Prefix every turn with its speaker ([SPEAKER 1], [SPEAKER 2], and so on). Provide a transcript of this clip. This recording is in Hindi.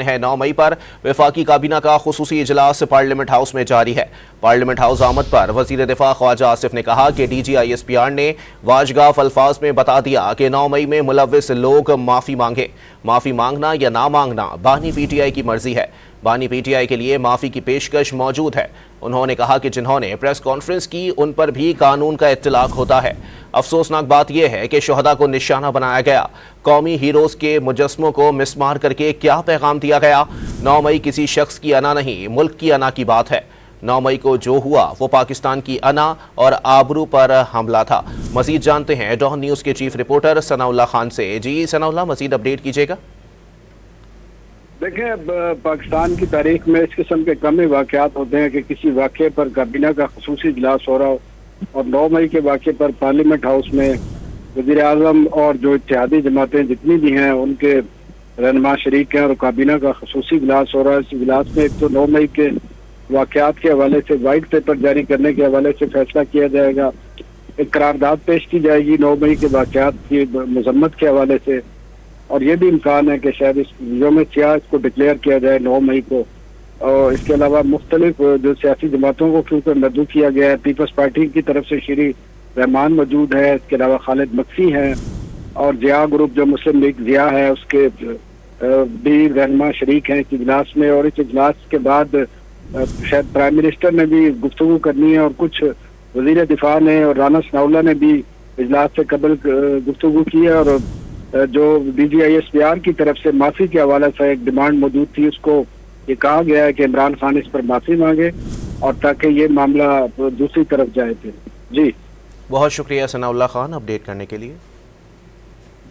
[SPEAKER 1] है 9 मई पर वफाकी काबीना का खुसूसी इजलास पार्लियामेंट हाउस में जारी है। पार्लियामेंट हाउस आमद पर वजीर दिफा ख्वाजा आसिफ ने कहा कि DGISPR ने वाजगाफ अल्फाज में बता दिया कि 9 मई में मुलव्विस लोग माफी मांगे। माफी मांगना या ना मांगना बानी PTI की मर्जी है। बानी PTI के लिए माफी की पेशकश मौजूद है। उन्होंने कहा कि जिन्होंने प्रेस कॉन्फ्रेंस की उन पर भी कानून का इत्तलाक होता है। अफसोसनाक बात यह है कि शोहदा को निशाना बनाया गया। कौमी हीरोज के मुजस्मों को मिसमार करके क्या पैगाम दिया गया। 9 मई किसी शख्स की अना नहीं, मुल्क की अना की बात है। 9 मई को जो हुआ वो पाकिस्तान की अना और आबरू पर हमला था। मजीद जानते हैं डॉन न्यूज के चीफ रिपोर्टर सनाउल्लाह खान से। जी सनाउल्लाह, मजीद अपडेट कीजिएगा।
[SPEAKER 2] देखें, अब पाकिस्तान की तारीख में इस किस्म के कम ही वाकयात होते हैं कि किसी वाक़े पर काबीना का खुसूसी इजलास हो रहा हो और 9 मई के वाक़े पर पार्लियामेंट हाउस में वज़ीर आज़म और जो इत्तेहादी जमातें जितनी भी हैं उनके रहनुमा शरीक हैं और काबीना का खुसूसी इजलास हो रहा है। इस इजलास में एक तो 9 मई के वाकयात के हवाले से वाइट पेपर जारी करने के हवाले से फैसला किया जाएगा। एक करारदाद पेश की जाएगी 9 मई के वाकयात की मजम्मत के हवाले से, और ये भी इम्कान है कि शायद इस यौम सियाह इसको डिक्लेयर किया जाए 9 मई को। और इसके अलावा मुख्तलिफ जो सियासी जमातों को क्योंकि मदऊ किया गया है, पीपल्स पार्टी की तरफ से श्री रहमान मौजूद है, इसके अलावा खालिद मक्सी हैं और जिया ग्रुप जो मुस्लिम लीग जिया है उसके भी रहनुमा शरीक हैं इस इजलास में। और इस इजलास के बाद शायद प्राइम मिनिस्टर ने भी गुफ्तगू करनी है और कुछ वजीर दिफा ने और राना सनाउल्लाह ने भी इजलास से कबल गुफ्तगू की है। और जो DGISPR की तरफ से माफी के हवाले से एक डिमांड मौजूद थी, उसको ये कहा गया है कि इमरान खान इस पर माफी मांगे और ताकि ये मामला दूसरी तरफ जाए। जी
[SPEAKER 1] बहुत शुक्रिया सनाउल्लाह खान अपडेट करने के लिए।